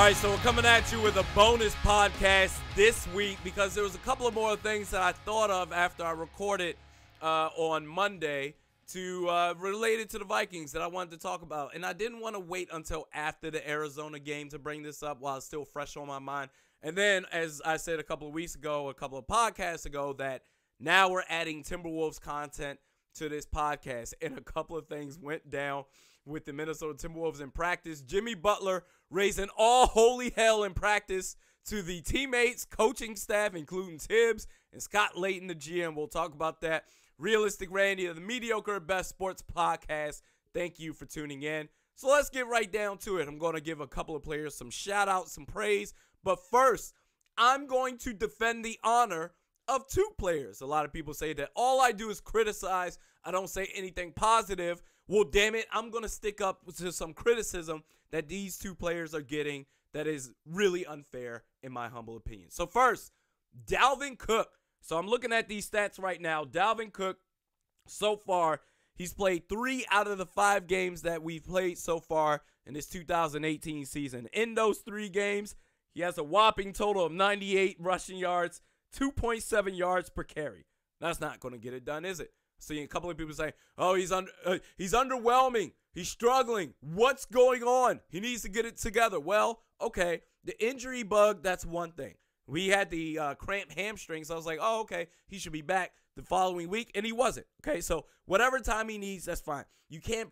All right, so we're coming at you with a bonus podcast this week because there was a couple of more things that I thought of after I recorded on Monday related to the Vikings that I wanted to talk about. And I didn't want to wait until after the Arizona game to bring this up while it's still fresh on my mind. And then, as I said a couple of weeks ago, a couple of podcasts ago, that now we're adding Timberwolves content to this podcast. And a couple of things went down with the Minnesota Timberwolves in practice. Jimmy Butler raising all holy hell in practice to the teammates, coaching staff, including Tibbs and Scott Layton, the GM. We'll talk about that. Realistic Randy of the Mediokr Best Sports Podcast. Thank you for tuning in. So let's get right down to it. I'm going to give a couple of players some shout outs, some praise. But first, I'm going to defend the honor of two players. A lot of people say that all I do is criticize. I don't say anything positive. Well, damn it, I'm going to stick up to some criticism that these two players are getting that is really unfair in my humble opinion. So first, Dalvin Cook. So I'm looking at these stats right now. Dalvin Cook, so far, he's played 3 out of the 5 games that we've played so far in this 2018 season. In those 3 games, he has a whopping total of 98 rushing yards, 2.7 yards per carry. That's not going to get it done, is it? Seeing a couple of people say, oh, he's underwhelming. He's struggling. What's going on? He needs to get it together. Well, okay, the injury bug, that's one thing. We had the cramped hamstring, so I was like, oh, okay, he should be back the following week, and he wasn't. Okay, so whatever time he needs, that's fine. You can't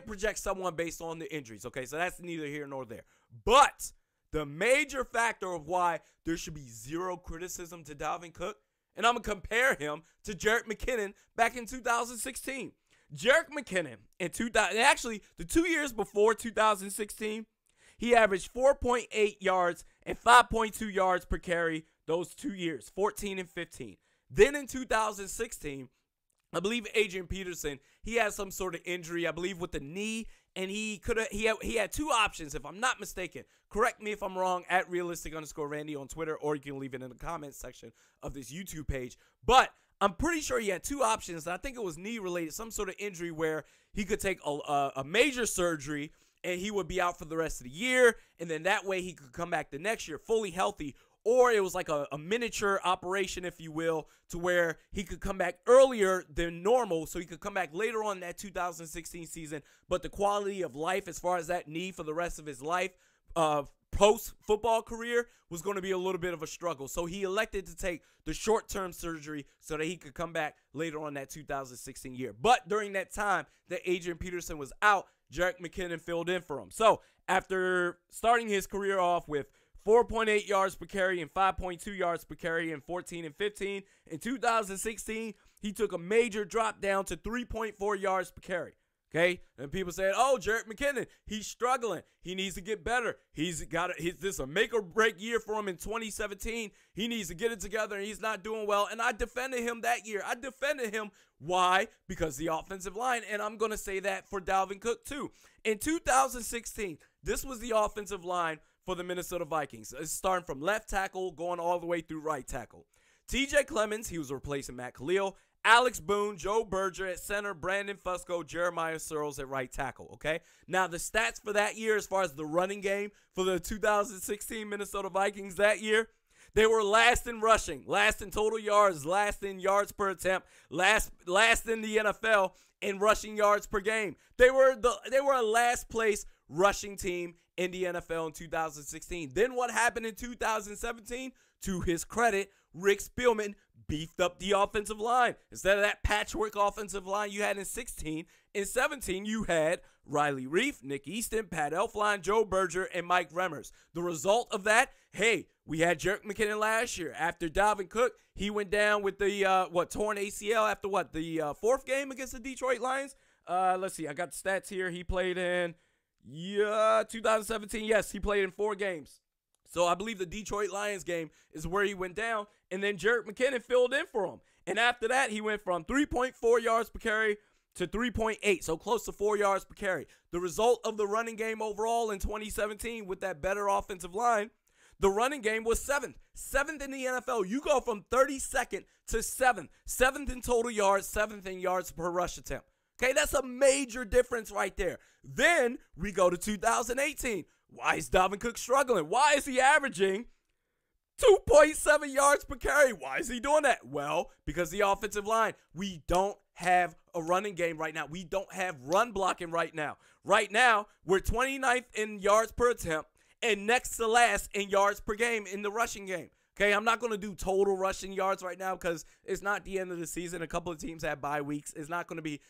project someone based on the injuries, okay? So that's neither here nor there. But the major factor of why there should be zero criticism to Dalvin Cook, and I'm going to compare him to Jerick McKinnon back in 2016. Jerick McKinnon, actually, the 2 years before 2016, he averaged 4.8 yards and 5.2 yards per carry those 2 years, 14 and 15. Then in 2016, I believe Adrian Peterson, he had some sort of injury, I believe with the knee, and he had 2 options, if I'm not mistaken. Correct me if I'm wrong, at realistic_Randy on Twitter, or you can leave it in the comments section of this YouTube page. But I'm pretty sure he had 2 options, and I think it was knee-related, some sort of injury where he could take a major surgery, and he would be out for the rest of the year, and then that way he could come back the next year fully healthy. Or it was like a miniature operation, if you will, to where he could come back earlier than normal, so he could come back later on in that 2016 season, but the quality of life as far as that knee for the rest of his life, post-football career, was going to be a little bit of a struggle. So he elected to take the short-term surgery so that he could come back later on that 2016 year. But during that time that Adrian Peterson was out, Jerick McKinnon filled in for him. So after starting his career off with 4.8 yards per carry and 5.2 yards per carry in 14 and 15. In 2016, he took a major drop down to 3.4 yards per carry. Okay? And people said, oh, Jerick McKinnon, he's struggling. He needs to get better. This is a make or break year for him in 2017. He needs to get it together, and he's not doing well. And I defended him that year. I defended him. Why? Because the offensive line, and I'm going to say that for Dalvin Cook too. In 2016, this was the offensive line for the Minnesota Vikings. It's starting from left tackle, going all the way through right tackle. TJ Clemmons, he was replacing Matt Khalil. Alex Boone, Joe Berger at center, Brandon Fusco, Jeremiah Searles at right tackle, okay? Now, the stats for that year as far as the running game for the 2016 Minnesota Vikings that year, they were last in rushing, last in total yards, last in yards per attempt, last in the NFL in rushing yards per game. They were a last place rushing team in the NFL in 2016. Then what happened in 2017? To his credit, Rick Spielman beefed up the offensive line. Instead of that patchwork offensive line you had in 16, in 17 you had Riley Reif, Nick Easton, Pat Elflein, Joe Berger, and Mike Remmers. The result of that, hey, we had Jerick McKinnon last year. After Dalvin Cook, he went down with the torn ACL after the 4th game against the Detroit Lions. Let's see, I got the stats here. He played in 2017. Yes, he played in 4 games. So I believe the Detroit Lions game is where he went down, and then Jerick McKinnon filled in for him. And after that, he went from 3.4 yards per carry to 3.8, so close to 4 yards per carry. The result of the running game overall in 2017 with that better offensive line, the running game was 7th. 7th in the NFL. You go from 32nd to 7th. 7th in total yards, 7th in yards per rush attempt. Okay, that's a major difference right there. Then we go to 2018. Why is Dalvin Cook struggling? Why is he averaging 2.7 yards per carry? Why is he doing that? Well, because the offensive line. We don't have a running game right now. We don't have run blocking right now. Right now, we're 29th in yards per attempt and next to last in yards per game in the rushing game. Okay, I'm not going to do total rushing yards right now because it's not the end of the season. A couple of teams have bye weeks. It's not going to be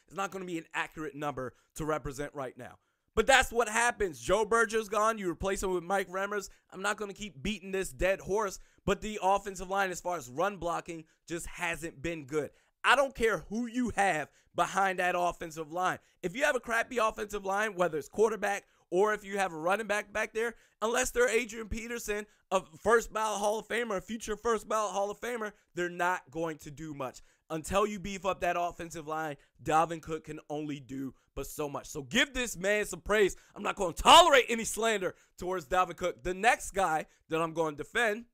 an accurate number to represent right now. But that's what happens. Joe Burrow's gone. You replace him with Mike Remmers. I'm not going to keep beating this dead horse, but the offensive line as far as run blocking just hasn't been good. I don't care who you have behind that offensive line. If you have a crappy offensive line, whether it's quarterback or if you have a running back back there, unless they're Adrian Peterson, a first ballot Hall of Famer, a future first ballot Hall of Famer, they're not going to do much. Until you beef up that offensive line, Dalvin Cook can only do but so much. So give this man some praise. I'm not going to tolerate any slander towards Dalvin Cook. The next guy that I'm going to defend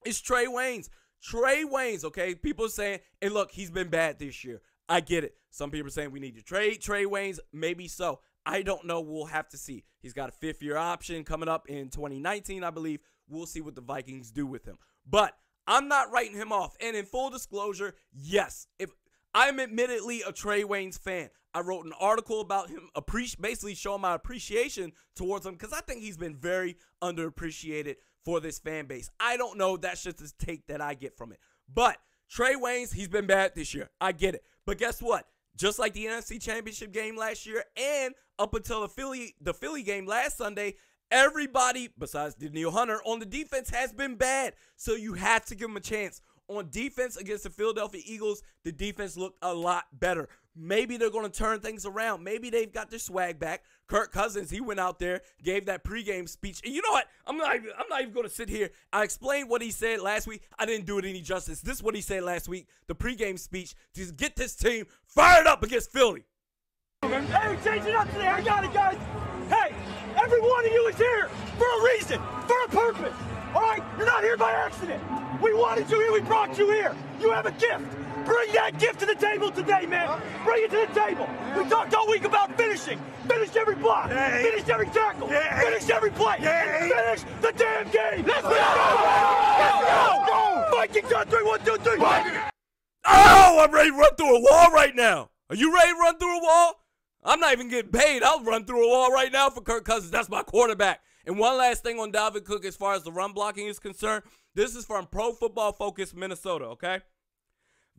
is Trae Waynes. Trae Waynes, okay? People are saying, and look, he's been bad this year. I get it. Some people are saying we need to trade Trae Waynes. Maybe so. I don't know. We'll have to see. He's got a fifth-year option coming up in 2019, I believe. We'll see what the Vikings do with him. But I'm not writing him off. And in full disclosure, yes, if I'm admittedly a Trae Waynes fan. I wrote an article about him, basically showing my appreciation towards him because I think he's been very underappreciated for this fan base. I don't know. That's just the take that I get from it. But Trae Waynes, he's been bad this year. I get it. But guess what? Just like the NFC Championship game last year and up until the Philly game last Sunday, everybody besides Danielle Hunter on the defense has been bad. So you have to give them a chance. On defense against the Philadelphia Eagles, the defense looked a lot better. Maybe they're going to turn things around. Maybe they've got their swag back. Kirk Cousins, he went out there, gave that pregame speech. And you know what? I'm not even going to sit here. I explained what he said last week. I didn't do it any justice. This is what he said last week, the pregame speech, to get this team fired up against Philly. Hey, change it up today. I got it, guys. Hey, every one of you is here for a reason, for a purpose. All right? You're not here by accident. We wanted you here. We brought you here. You have a gift. Bring that gift to the table today, man. Bring it to the table. We talked all week about finishing. Finish every block. Finish every tackle. Finish every play. And finish the damn game. Let's go. Let's go. Vikings on 3, 1, 2, 3. Oh, I'm ready to run through a wall right now. Are you ready to run through a wall? I'm not even getting paid. I'll run through a wall right now for Kirk Cousins. That's my quarterback. And one last thing on Dalvin Cook as far as the run blocking is concerned. This is from Pro Football Focus Minnesota, okay?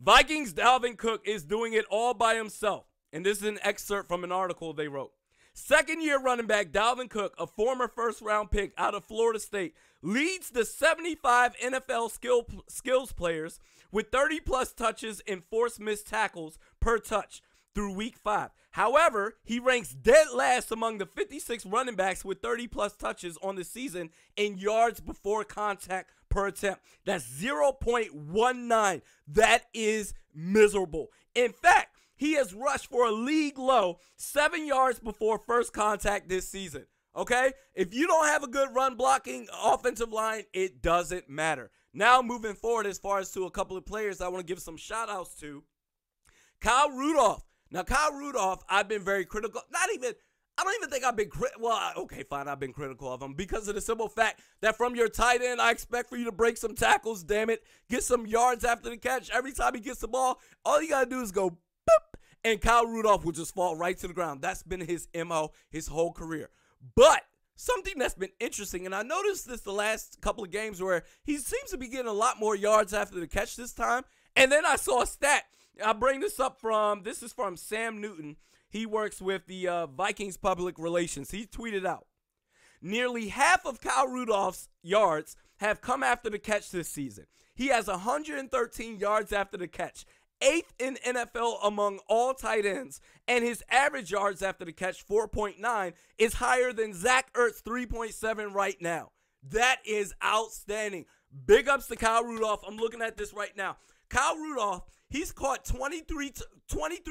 Vikings Dalvin Cook is doing it all by himself. And this is an excerpt from an article they wrote. Second-year running back Dalvin Cook, a former first-round pick out of Florida State, leads the 75 NFL skills players with 30-plus touches and forced missed tackles per touch through Week 5. However, he ranks dead last among the 56 running backs with 30-plus touches on the season in yards before contact per attempt. That's 0.19. That is miserable. In fact, he has rushed for a league low 7 yards before first contact this season. Okay? If you don't have a good run blocking offensive line, it doesn't matter. Now moving forward as far as to a couple of players I want to give some shout outs to. Kyle Rudolph. Now, Kyle Rudolph, I've been very critical. I don't even think I've been critical. Well, okay, fine, I've been critical of him because of the simple fact that from your tight end, I expect for you to break some tackles, damn it. Get some yards after the catch. Every time he gets the ball, all you got to do is go boop, and Kyle Rudolph will just fall right to the ground. That's been his MO his whole career. But something that's been interesting, and I noticed this the last couple of games where he seems to be getting a lot more yards after the catch this time. And then I saw a stat. I bring this up this is from Sam Newton. He works with the Vikings public relations. He tweeted out, nearly half of Kyle Rudolph's yards have come after the catch this season. He has 113 yards after the catch, 8th in NFL among all tight ends, and his average yards after the catch, 4.9, is higher than Zach Ertz's 3.7 right now. That is outstanding. Big ups to Kyle Rudolph. I'm looking at this right now. Kyle Rudolph, he's caught 23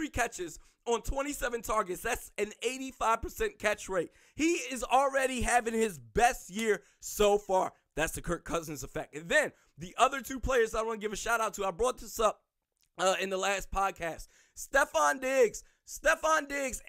catches on 27 targets. That's an 85% catch rate. He is already having his best year so far. That's the Kirk Cousins effect. And then the other two players I want to give a shout out to, I brought this up in the last podcast. Stefon Diggs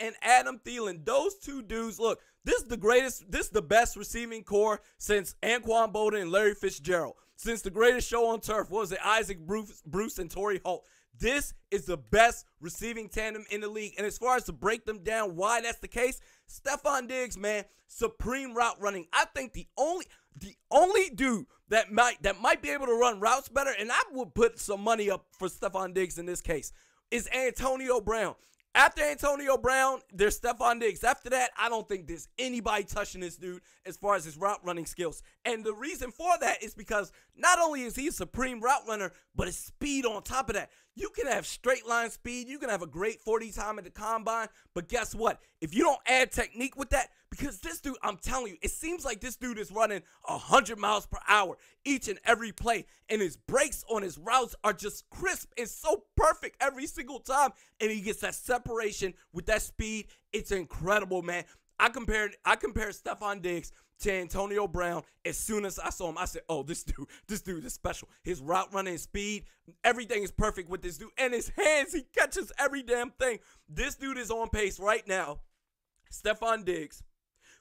and Adam Thielen. Those two dudes, look, This is the best receiving core since Anquan Bolden and Larry Fitzgerald. Since the greatest show on turf, what was it, Isaac Bruce and Torrey Holt. This is the best receiving tandem in the league. And as far as to break them down why that's the case, Stefon Diggs, man, supreme route running. I think the only dude that might be able to run routes better, and I would put some money up for Stefon Diggs in this case, is Antonio Brown. After Antonio Brown, there's Stefon Diggs. After that, I don't think there's anybody touching this dude as far as his route running skills. And the reason for that is because not only is he a supreme route runner, but his speed on top of that. You can have straight line speed. You can have a great 40 time at the combine. But guess what? If you don't add technique with that, because this dude, I'm telling you, it seems like this dude is running 100 miles per hour each and every play. And his breaks on his routes are just crisp and so perfect every single time. And he gets that separation with that speed. It's incredible, man. I compared Stefon Diggs to Antonio Brown. As soon as I saw him, I said, oh, this dude is special. His route running speed, everything is perfect with this dude. And his hands, he catches every damn thing. This dude is on pace right now, Stefon Diggs,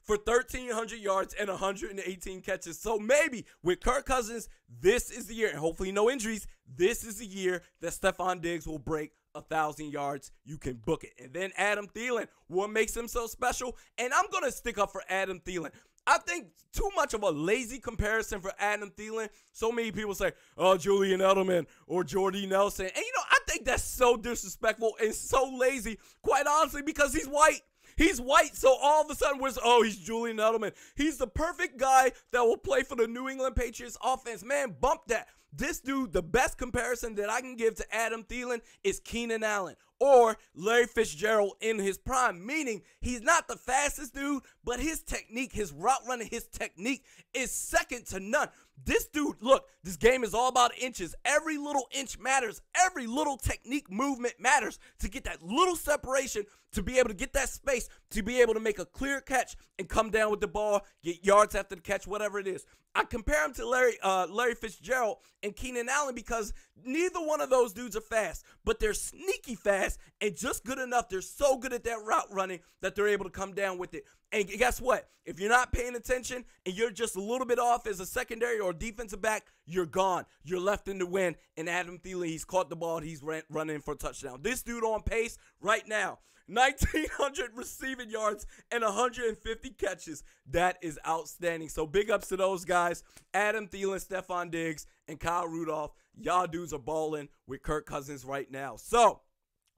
for 1,300 yards and 118 catches. So maybe with Kirk Cousins, this is the year, and hopefully no injuries, this is the year that Stefon Diggs will break 1,000 yards. You can book it. And then Adam Thielen, what makes him so special? And I'm going to stick up for Adam Thielen. I think too much of a lazy comparison for Adam Thielen. So many people say, oh, Julian Edelman or Jordy Nelson. And, I think that's so disrespectful and so lazy, quite honestly, because he's white. He's white, so all of a sudden he's Julian Edelman. He's the perfect guy that will play for the New England Patriots offense. Man, bump that. This dude, the best comparison that I can give to Adam Thielen is Keenan Allen or Larry Fitzgerald in his prime, meaning he's not the fastest dude, but his technique, his route running, his technique is second to none. This dude, look, this game is all about inches. Every little inch matters. Every little technique movement matters to get that little separation, to be able to get that space, to be able to make a clear catch and come down with the ball, get yards after the catch, whatever it is. I compare him to Larry Fitzgerald and Keenan Allen because neither one of those dudes are fast, but they're sneaky fast and just good enough. They're so good at that route running that they're able to come down with it. And guess what? If you're not paying attention and you're just a little bit off as a secondary or defensive back, you're gone. You're left in the wind. And Adam Thielen, he's caught the ball. He's running for a touchdown. This dude on pace right now, 1,900 receiving yards and 150 catches. That is outstanding. So big ups to those guys. Adam Thielen, Stefon Diggs, and Kyle Rudolph. Y'all dudes are balling with Kirk Cousins right now. So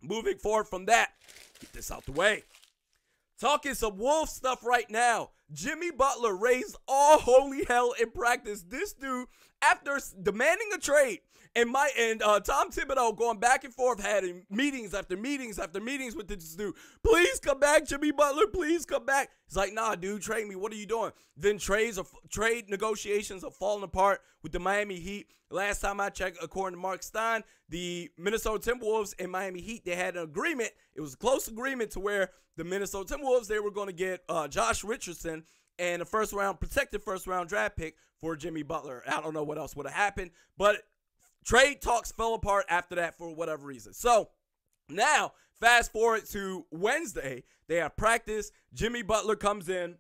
moving forward from that, get this out the way. Talking some Wolves stuff right now. Jimmy Butler raised all holy hell in practice. This dude, after demanding a trade, and Tom Thibodeau going back and forth, had meetings after meetings after meetings with this dude. Please come back, Jimmy Butler. Please come back. He's like, nah, dude, trade me. What are you doing? Then trade negotiations are falling apart with the Miami Heat. Last time I checked, according to Mark Stein, the Minnesota Timberwolves and Miami Heat, they had an agreement. It was a close agreement to where the Minnesota Timberwolves, they were going to get Josh Richardson and a protected first-round draft pick for Jimmy Butler. I don't know what else would have happened, but trade talks fell apart after that for whatever reason. So now, fast forward to Wednesday, they have practice. Jimmy Butler comes in,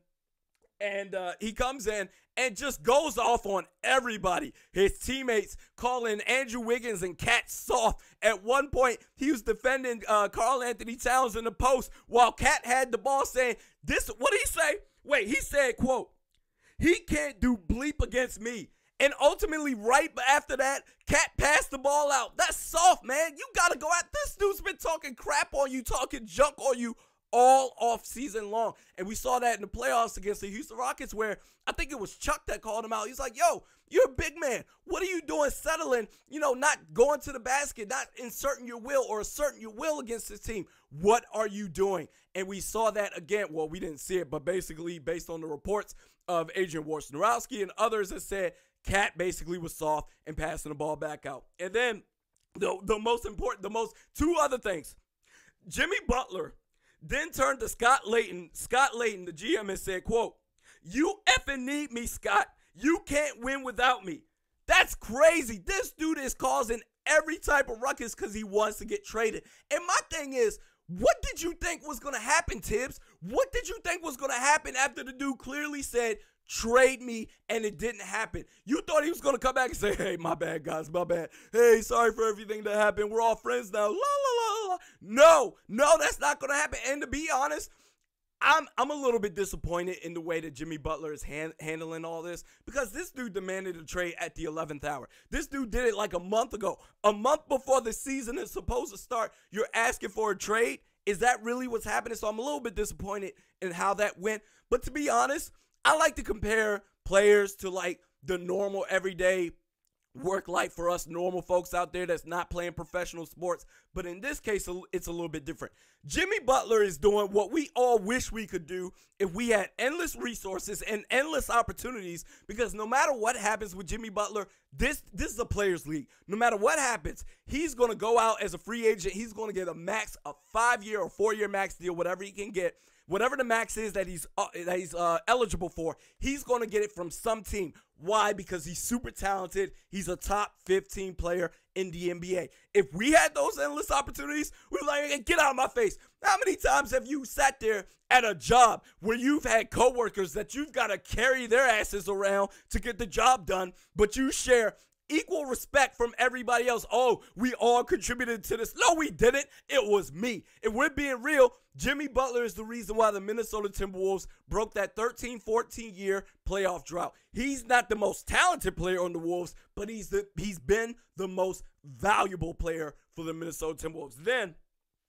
and he comes in and just goes off on everybody. His teammates calling Andrew Wiggins and Cat soft. At one point, he was defending Karl Anthony Towns in the post while Cat had the ball saying, what did he say? Wait, he said, quote, he can't do bleep against me. And ultimately, right after that, Cat passed the ball out. That's soft, man. You got to go at this dude's been talking crap on you, talking junk on you all off season long. And we saw that in the playoffs against the Houston Rockets where I think it was Chuck that called him out. He's like, yo, you're a big man. What are you doing settling, not going to the basket, not inserting your will or asserting your will against this team? What are you doing? And we saw that again. Well, we didn't see it, but basically based on the reports of Adrian Wojnarowski and others that said Cat basically was soft and passing the ball back out. And then two other things. Jimmy Butler then turned to Scott Layton, the GM, and said, quote, you effing need me, Scott. You can't win without me. That's crazy. This dude is causing every type of ruckus because he wants to get traded. And my thing is, what did you think was going to happen, Tibbs? What did you think was going to happen after the dude clearly said, trade me, and it didn't happen? You thought he was going to come back and say, hey, my bad, guys, my bad. Hey, sorry for everything that happened. We're all friends now. La, la, la, la. No, that's not going to happen. And to be honest, I'm a little bit disappointed in the way that Jimmy Butler is handling all this, because this dude demanded a trade at the 11th hour. This dude did it like a month ago. A month before the season is supposed to start, you're asking for a trade? Is that really what's happening? So I'm a little bit disappointed in how that went. But to be honest, I like to compare players to like the normal everyday work life for us normal folks out there that's not playing professional sports. But in this case, it's a little bit different. Jimmy Butler is doing what we all wish we could do if we had endless resources and endless opportunities, because no matter what happens with Jimmy Butler, this is a players league. No matter what happens, he's going to go out as a free agent. He's going to get a max, a 5-year or 4-year max deal, whatever he can get. Whatever the max is that he's eligible for, he's going to get it from some team. Why? Because he's super talented. He's a top 15 player in the NBA. If we had those endless opportunities, we'd be like, hey, get out of my face. How many times have you sat there at a job where you've had coworkers that you've got to carry their asses around to get the job done, but you share equal respect from everybody else? Oh, we all contributed to this. No, we didn't. It was me. If we're being real, Jimmy Butler is the reason why the Minnesota Timberwolves broke that 13-14 year playoff drought. He's not the most talented player on the Wolves, but he's been the most valuable player for the Minnesota Timberwolves. Then,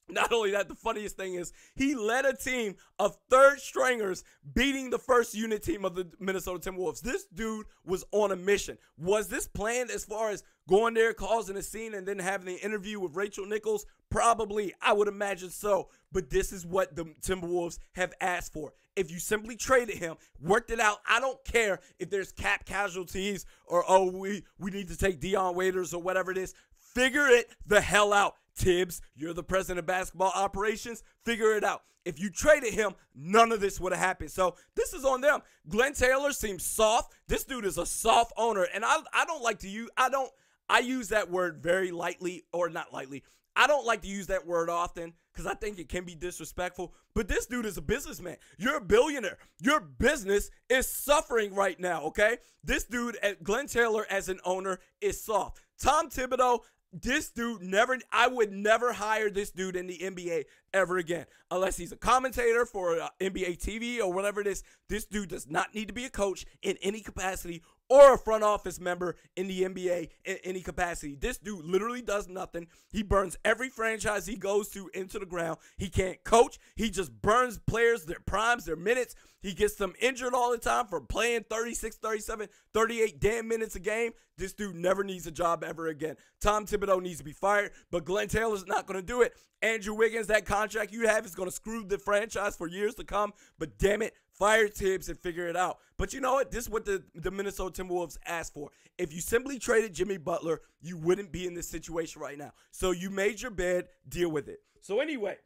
not only that, the funniest thing is he led a team of third stringers beating the first unit team of the Minnesota Timberwolves. This dude was on a mission. Was this planned as far as going there, causing a scene, and then having an interview with Rachel Nichols? Probably. I would imagine so. But this is what the Timberwolves have asked for. If you simply traded him, worked it out, I don't care if there's cap casualties or, oh, we need to take Dion Waiters or whatever it is. Figure it the hell out. Tibbs, you're the president of basketball operations. Figure it out. If you traded him, none of this would have happened. So this is on them. Glenn Taylor seems soft. This dude is a soft owner. And I don't like to use, I use that word very lightly, or not lightly. I don't like to use that word often because I think it can be disrespectful. But this dude is a businessman. You're a billionaire. Your business is suffering right now, okay? This dude, Glenn Taylor as an owner, is soft. Tom Thibodeau, this dude I would never hire this dude in the NBA ever again. Unless he's a commentator for NBA TV or whatever it is. This dude does not need to be a coach in any capacity or a front office member in the NBA in any capacity. This dude literally does nothing. He burns every franchise he goes to into the ground. He can't coach. He just burns players, their primes, their minutes. He gets them injured all the time for playing 36, 37, 38 damn minutes a game. This dude never needs a job ever again. Tom Thibodeau needs to be fired, but Glenn Taylor's not going to do it. Andrew Wiggins, that contract you have is going to screw the franchise for years to come, but damn it, fire Tibbs and figure it out. But you know what? This is what the Minnesota Timberwolves asked for. If you simply traded Jimmy Butler, you wouldn't be in this situation right now. So you made your bed, deal with it. So anyway,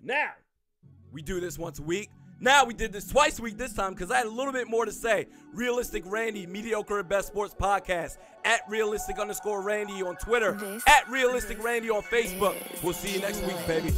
now we do this once a week. Now we did this twice a week this time because I had a little bit more to say. Realistic Randy, Mediokr and Best Sports Podcast. At Realistic_Randy on Twitter. At Realistic Randy on Facebook. We'll see you next week, baby.